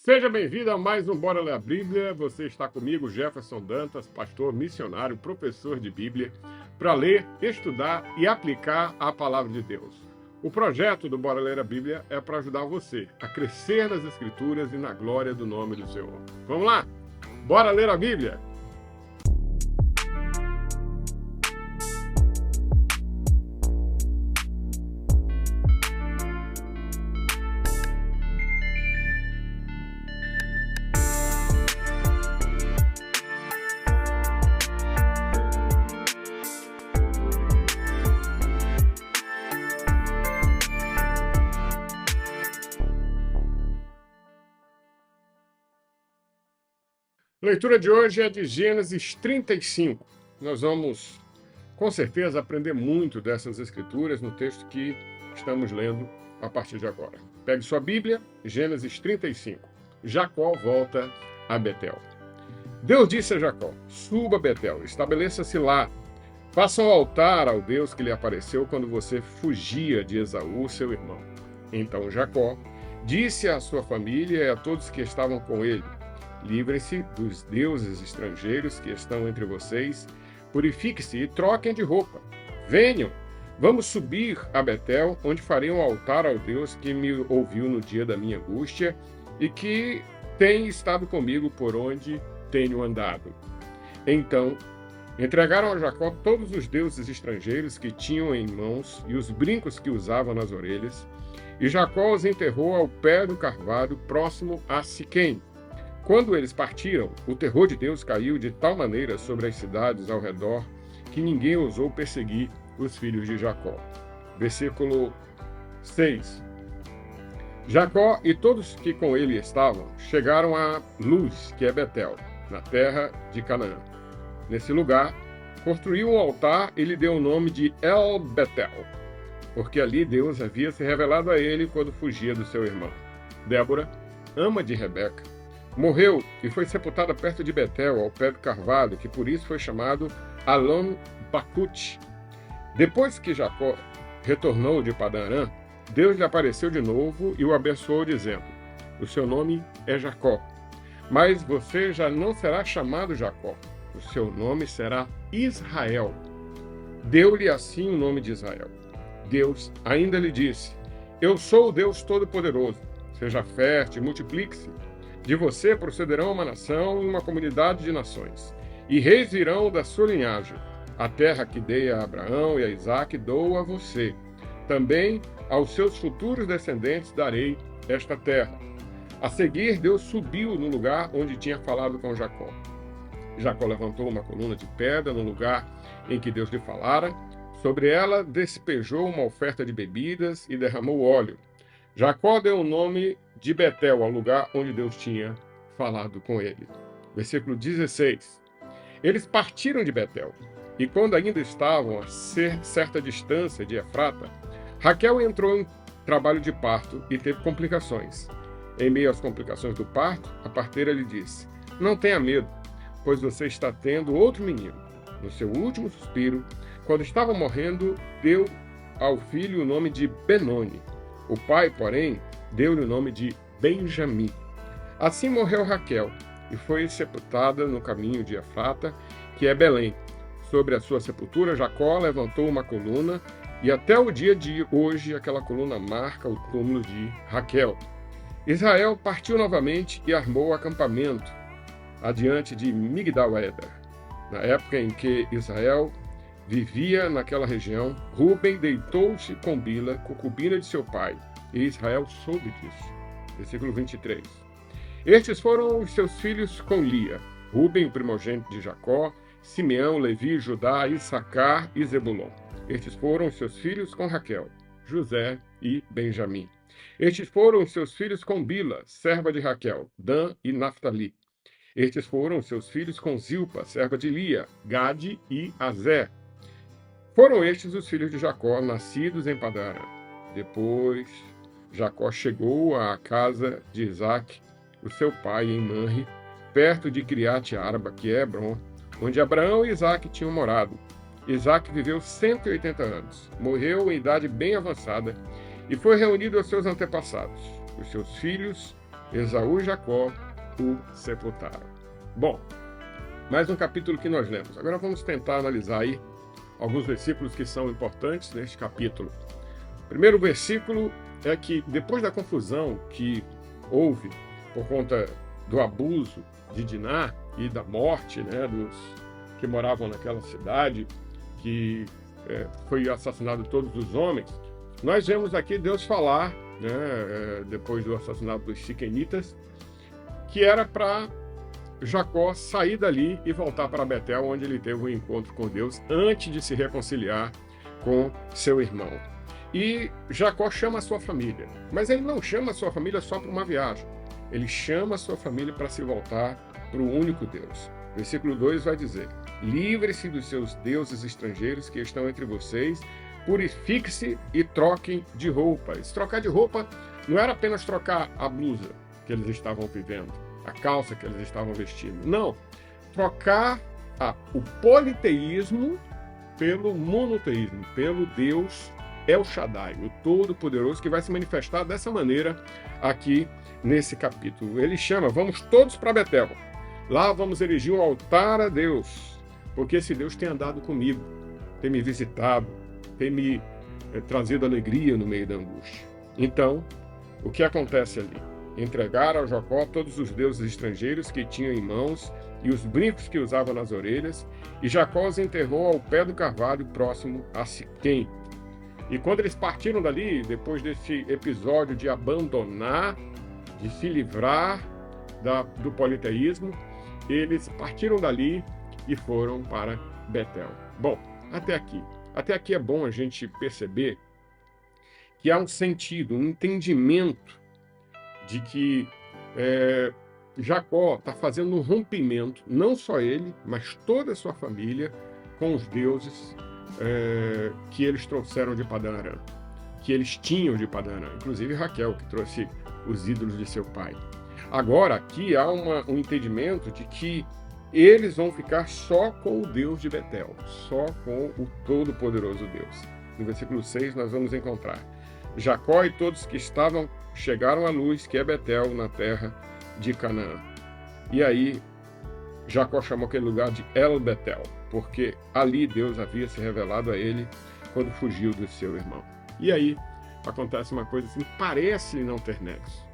Seja bem-vindo a mais um Bora Ler a Bíblia. Você está comigo, Jefferson Dantas, pastor missionário, professor de Bíblia, para ler, estudar e aplicar a palavra de Deus. O projeto do Bora Ler a Bíblia é para ajudar você a crescer nas Escrituras e na glória do nome do Senhor. Vamos lá? Bora ler a Bíblia? A leitura de hoje é de Gênesis 35. Nós vamos, com certeza, aprender muito dessas escrituras no texto que estamos lendo a partir de agora. Pegue sua Bíblia, Gênesis 35. Jacó volta a Betel. Deus disse a Jacó: suba a Betel, estabeleça-se lá. Faça um altar ao Deus que lhe apareceu quando você fugia de Esaú, seu irmão. Então Jacó disse à sua família e a todos que estavam com ele: livrem-se dos deuses estrangeiros que estão entre vocês, purifiquem-se e troquem de roupa. Venham, vamos subir a Betel, onde farei um altar ao Deus que me ouviu no dia da minha angústia e que tem estado comigo por onde tenho andado. Então, entregaram a Jacó todos os deuses estrangeiros que tinham em mãos e os brincos que usavam nas orelhas, e Jacó os enterrou ao pé do carvalho próximo a Siquém. Quando eles partiram, o terror de Deus caiu de tal maneira sobre as cidades ao redor que ninguém ousou perseguir os filhos de Jacó. Versículo 6. Jacó e todos que com ele estavam chegaram a Luz, que é Betel, na terra de Canaã. Nesse lugar, construiu um altar e lhe deu o nome de El Betel, porque ali Deus havia se revelado a ele quando fugia do seu irmão. Débora, ama de Rebeca, morreu e foi sepultada perto de Betel, ao pé do carvalho, que por isso foi chamado Alon Bacut. Depois que Jacó retornou de Padã-Arã, Deus lhe apareceu de novo e o abençoou, dizendo: o seu nome é Jacó, mas você já não será chamado Jacó, o seu nome será Israel. Deu-lhe assim o nome de Israel. Deus ainda lhe disse: eu sou o Deus Todo-Poderoso, seja fértil e multiplique-se. De você procederão uma nação e uma comunidade de nações, e reis virão da sua linhagem. A terra que dei a Abraão e a Isaque dou a você. Também aos seus futuros descendentes darei esta terra. A seguir, Deus subiu no lugar onde tinha falado com Jacó. Jacó levantou uma coluna de pedra no lugar em que Deus lhe falara. Sobre ela despejou uma oferta de bebidas e derramou óleo. Jacó deu o nome de Betel ao lugar onde Deus tinha falado com ele. Versículo 16. Eles partiram de Betel, e quando ainda estavam a certa distância de Efrata, Raquel entrou em trabalho de parto e teve complicações. Em meio às complicações do parto, a parteira lhe disse: não tenha medo, pois você está tendo outro menino. No seu último suspiro, quando estava morrendo, deu ao filho o nome de Benoni. O pai, porém, deu-lhe o nome de Benjamim. Assim morreu Raquel e foi sepultada no caminho de Efrata, que é Belém. Sobre a sua sepultura, Jacó levantou uma coluna, e até o dia de hoje aquela coluna marca o túmulo de Raquel. Israel partiu novamente e armou o acampamento adiante de Migdal-Eder. Na época em que Israel vivia naquela região, Ruben deitou-se com Bila, concubina de seu pai, e Israel soube disso. Versículo 23. Estes foram os seus filhos com Lia: Ruben, o primogênito de Jacó, Simeão, Levi, Judá, Issacar e Zebulon. Estes foram os seus filhos com Raquel: José e Benjamim. Estes foram os seus filhos com Bila, serva de Raquel: Dan e Naftali. Estes foram os seus filhos com Zilpa, serva de Lia: Gade e Azer. Foram estes os filhos de Jacó, nascidos em Padã-Arã. Depois, Jacó chegou à casa de Isaque, o seu pai, em Manre, perto de Criate-Arba, que é Hebron, onde Abraão e Isaque tinham morado. Isaque viveu 180 anos, morreu em idade bem avançada e foi reunido aos seus antepassados. Os seus filhos Esaú e Jacó o sepultaram. Bom, mais um capítulo que nós lemos. Agora vamos tentar analisar aí alguns versículos que são importantes neste capítulo. O primeiro versículo é que depois da confusão que houve por conta do abuso de Diná e da morte, né, dos que moravam naquela cidade, que foi assassinado todos os homens, nós vemos aqui Deus falar, né, depois do assassinato dos siquenitas, que era para Jacó sair dali e voltar para Betel, onde ele teve um encontro com Deus antes de se reconciliar com seu irmão. E Jacó chama a sua família, mas ele não chama a sua família só para uma viagem, ele chama a sua família para se voltar para o único Deus. Versículo 2 vai dizer: livre-se dos seus deuses estrangeiros que estão entre vocês, purifique-se e troquem de roupa. Esse trocar de roupa não era apenas trocar a blusa que eles estavam vivendo, a calça que eles estavam vestindo. Não, trocar o politeísmo pelo monoteísmo, pelo Deus El Shaddai, o Todo-Poderoso, que vai se manifestar dessa maneira aqui nesse capítulo. Ele chama: vamos todos para Betel. Lá vamos erigir um altar a Deus, porque esse Deus tem andado comigo, tem me visitado, tem me trazido alegria no meio da angústia. Então, o que acontece ali? Entregaram a Jacó todos os deuses estrangeiros que tinham em mãos e os brincos que usava nas orelhas, e Jacó os enterrou ao pé do carvalho próximo a Siquém. E quando eles partiram dali, depois desse episódio de abandonar, de se livrar do politeísmo, eles partiram dali e foram para Betel. Bom, até aqui é bom a gente perceber que há um sentido, um entendimento de que Jacó está fazendo um rompimento, não só ele, mas toda a sua família, com os deuses que eles trouxeram de Padã Arã, que eles tinham de Padã Arã, inclusive Raquel, que trouxe os ídolos de seu pai. Agora, aqui há um entendimento de que eles vão ficar só com o Deus de Betel, só com o Todo-Poderoso Deus. No versículo 6 nós vamos encontrar: Jacó e todos que estavam chegaram à luz, que é Betel, na terra de Canaã. E aí Jacó chamou aquele lugar de El Betel, porque ali Deus havia se revelado a ele quando fugiu do seu irmão. E aí acontece uma coisa assim, parece não ter nexo.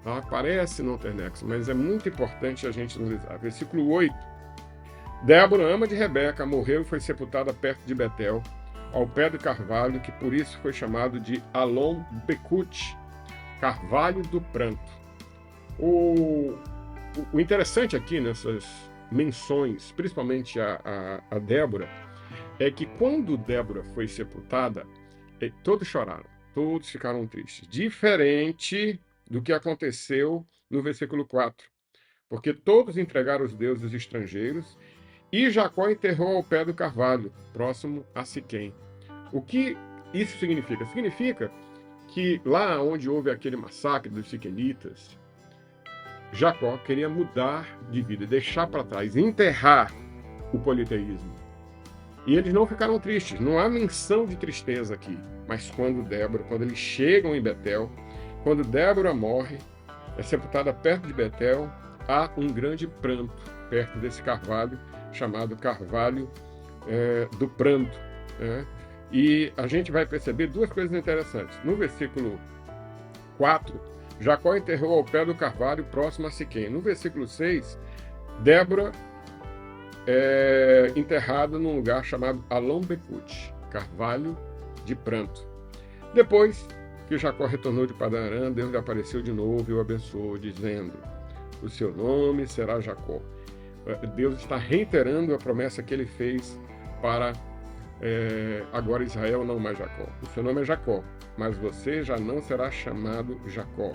Tá? Parece não ter nexo, mas é muito importante a gente analisar. Versículo 8. Débora, ama de Rebeca, morreu e foi sepultada perto de Betel, ao pé do carvalho, que por isso foi chamado de Alon Becut, carvalho do pranto. O interessante aqui nessas menções, principalmente a Débora, é que quando Débora foi sepultada, todos choraram, todos ficaram tristes. Diferente do que aconteceu no versículo 4, porque todos entregaram os deuses estrangeiros e Jacó enterrou ao pé do carvalho, próximo a Siquém. O que isso significa? Significa que lá onde houve aquele massacre dos siquenitas, Jacó queria mudar de vida, deixar para trás, enterrar o politeísmo. E eles não ficaram tristes, não há menção de tristeza aqui. Mas quando eles chegam em Betel, quando Débora morre, é sepultada perto de Betel, há um grande pranto perto desse carvalho, chamado Carvalho do Pranto. E a gente vai perceber duas coisas interessantes. No versículo 4, Jacó enterrou ao pé do carvalho próximo a Siquém. No versículo 6, Débora é enterrada num lugar chamado Alon Becut, Carvalho de Pranto. Depois que Jacó retornou de Padã Arã, Deus lhe apareceu de novo e o abençoou, dizendo: o seu nome será Jacó. Deus está reiterando a promessa que ele fez para agora Israel, não mais Jacó. O seu nome é Jacó, mas você já não será chamado Jacó,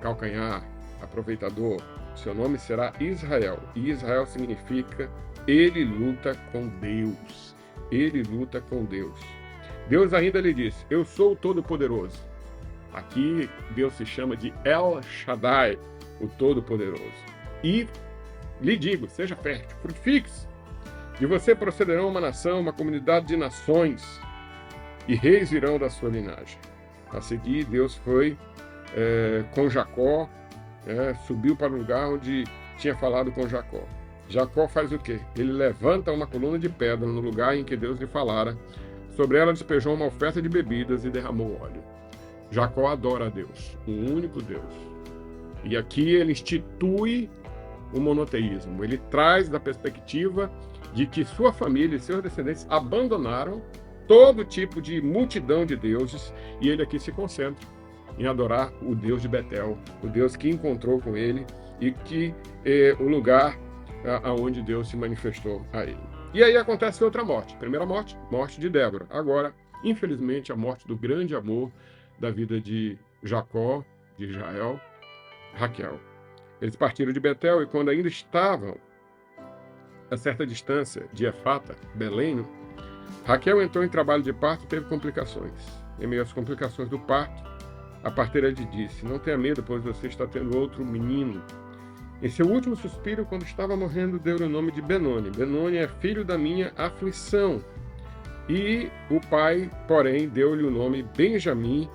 calcanhar, aproveitador. O seu nome será Israel. E Israel significa ele luta com Deus. Ele luta com Deus. Deus ainda lhe disse: eu sou o Todo-Poderoso. Aqui Deus se chama de El Shaddai, o Todo-Poderoso. E lhe digo, seja fértil, frutifique-se. De você procederão uma nação, uma comunidade de nações, e reis virão da sua linhagem. A seguir, Deus foi com Jacó subiu para o lugar onde tinha falado com Jacó. Jacó faz o quê? Ele levanta uma coluna de pedra no lugar em que Deus lhe falara. Sobre ela despejou uma oferta de bebidas e derramou óleo. Jacó adora a Deus, o único Deus. E aqui ele institui o monoteísmo. Ele traz da perspectiva de que sua família e seus descendentes abandonaram todo tipo de multidão de deuses e ele aqui se concentra em adorar o Deus de Betel, o Deus que encontrou com ele e que é o lugar aonde Deus se manifestou a ele. E aí acontece outra morte. Primeira morte, morte de Débora. Agora, infelizmente, a morte do grande amor da vida de Jacó, de Israel, Raquel. Eles partiram de Betel e quando ainda estavam a certa distância de Efrata, Belém, Raquel entrou em trabalho de parto e teve complicações. Em meio às complicações do parto, a parteira lhe disse: não tenha medo, pois você está tendo outro menino. Em seu último suspiro, quando estava morrendo, deu-lhe o nome de Benoni. Benoni é filho da minha aflição. E o pai, porém, deu-lhe o nome Benjamim,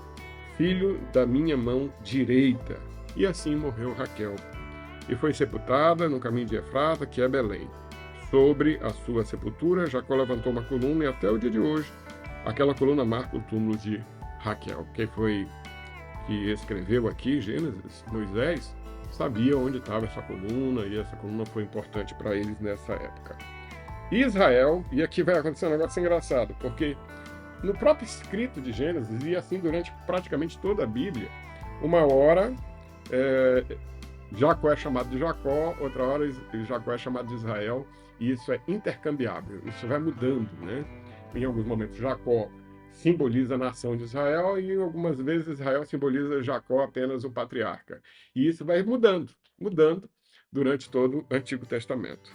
filho da minha mão direita. E assim morreu Raquel. E foi sepultada no caminho de Efrata, que é Belém. Sobre a sua sepultura, Jacó levantou uma coluna e até o dia de hoje, aquela coluna marca o túmulo de Raquel. Quem foi que escreveu aqui, Gênesis, Moisés, sabia onde estava essa coluna e essa coluna foi importante para eles nessa época. Israel, e aqui vai acontecer um negócio engraçado, porque no próprio escrito de Gênesis, e assim durante praticamente toda a Bíblia, uma hora Jacó é chamado de Jacó, outra hora Jacó é chamado de Israel, e isso é intercambiável, isso vai mudando, né? Em alguns momentos Jacó simboliza a nação de Israel e algumas vezes Israel simboliza Jacó apenas o patriarca. E isso vai mudando durante todo o Antigo Testamento.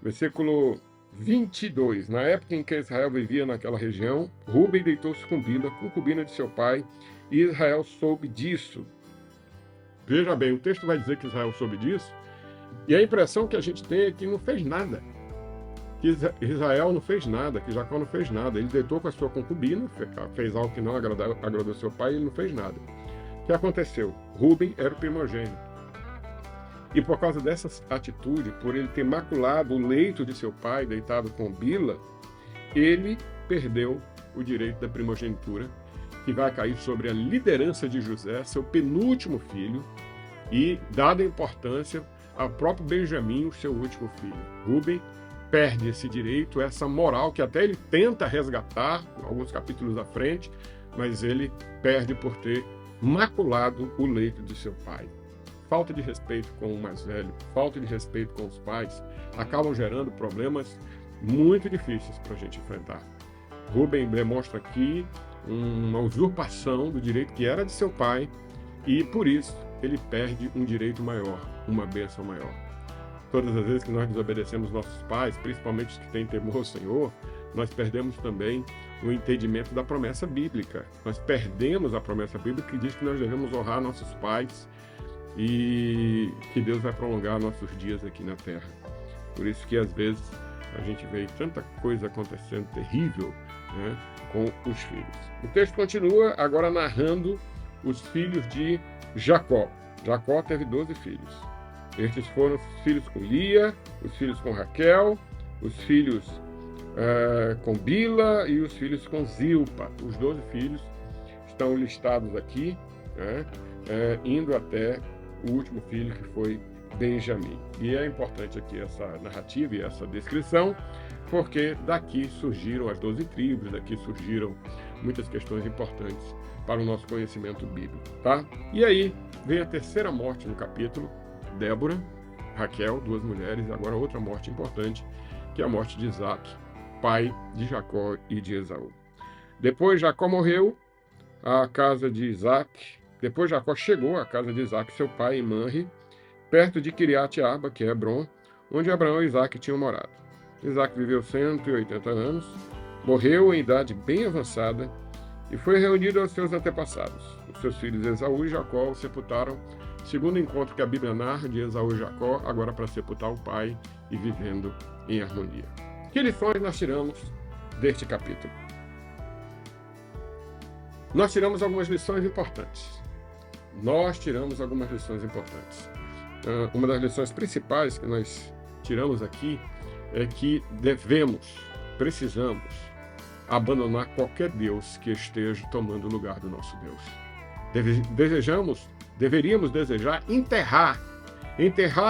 Versículo 22. Na época em que Israel vivia naquela região, Rúben deitou-se com Bila, concubina de seu pai, e Israel soube disso. Veja bem, o texto vai dizer que Israel soube disso, e a impressão que a gente tem é que não fez nada. Que Israel não fez nada, que Jacó não fez nada. Ele deitou com a sua concubina, fez algo que não agradou seu pai, e ele não fez nada. O que aconteceu? Rúben era o primogênito. E por causa dessa atitude, por ele ter maculado o leito de seu pai, deitado com Bila, ele perdeu o direito da primogenitura, que vai cair sobre a liderança de José, seu penúltimo filho, e, dada a importância, ao próprio Benjamim, o seu último filho. Rúben perde esse direito, essa moral que até ele tenta resgatar, alguns capítulos à frente, mas ele perde por ter maculado o leito de seu pai. Falta de respeito com o mais velho, falta de respeito com os pais, acabam gerando problemas muito difíceis para a gente enfrentar. Rúben demonstra aqui uma usurpação do direito que era de seu pai e, por isso, ele perde um direito maior, uma bênção maior. Todas as vezes que nós desobedecemos nossos pais, principalmente os que têm temor ao Senhor, nós perdemos também o entendimento da promessa bíblica. Nós perdemos a promessa bíblica que diz que nós devemos honrar nossos pais e que Deus vai prolongar nossos dias aqui na terra. Por isso que às vezes a gente vê tanta coisa acontecendo terrível, né, com os filhos. O texto continua agora narrando os filhos de Jacó. Jacó teve 12 filhos. Estes foram os filhos com Lia, os filhos com Raquel, os filhos com Bila e os filhos com Zilpa. Os 12 filhos estão listados aqui, né, indo até o último filho, que foi Benjamim. E é importante aqui essa narrativa e essa descrição, porque daqui surgiram as 12 tribos, daqui surgiram muitas questões importantes para o nosso conhecimento bíblico, tá? E aí vem a terceira morte no capítulo, Débora, Raquel, 2 mulheres, agora outra morte importante, que é a morte de Isaac, pai de Jacó e de Esaú. Depois Jacó morreu, depois Jacó chegou à casa de Isaac, seu pai, em Manre, perto de Quiriate-Arba, que é Hebron, onde Abraão e Isaac tinham morado. Isaac viveu 180 anos, morreu em idade bem avançada e foi reunido aos seus antepassados. Os seus filhos Esaú e Jacó o sepultaram, segundo o encontro que a Bíblia narra de Esaú e Jacó, agora para sepultar o pai e vivendo em harmonia. Que lições nós tiramos deste capítulo? Nós tiramos algumas lições importantes. nós tiramos algumas lições importantes. Uma das lições principais que nós tiramos aqui é que precisamos abandonar qualquer Deus que esteja tomando o lugar do nosso Deus. Deveríamos desejar enterrar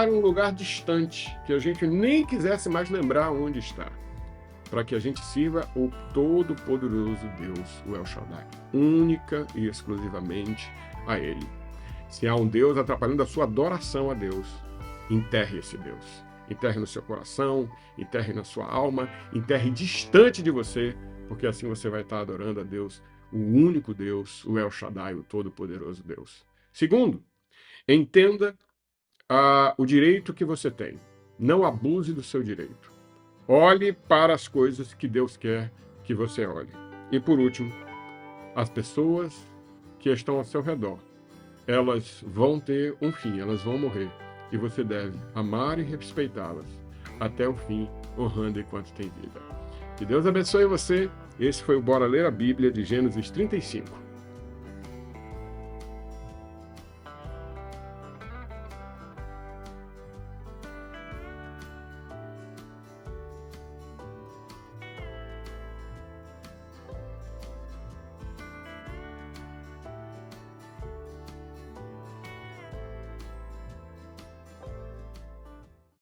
um lugar distante, que a gente nem quisesse mais lembrar onde está, para que a gente sirva o todo-poderoso Deus, o El Shaddai, única e exclusivamente a Ele. Se há um Deus atrapalhando a sua adoração a Deus, enterre esse Deus. Enterre no seu coração, enterre na sua alma, enterre distante de você, porque assim você vai estar adorando a Deus, o único Deus, o El Shaddai, o todo-poderoso Deus. Segundo, entenda o direito que você tem. Não abuse do seu direito. Olhe para as coisas que Deus quer que você olhe. E por último, as pessoas que estão ao seu redor, elas vão ter um fim, elas vão morrer. E você deve amar e respeitá-las até o fim, honrando enquanto tem vida. Que Deus abençoe você. Esse foi o Bora Ler a Bíblia de Gênesis 35.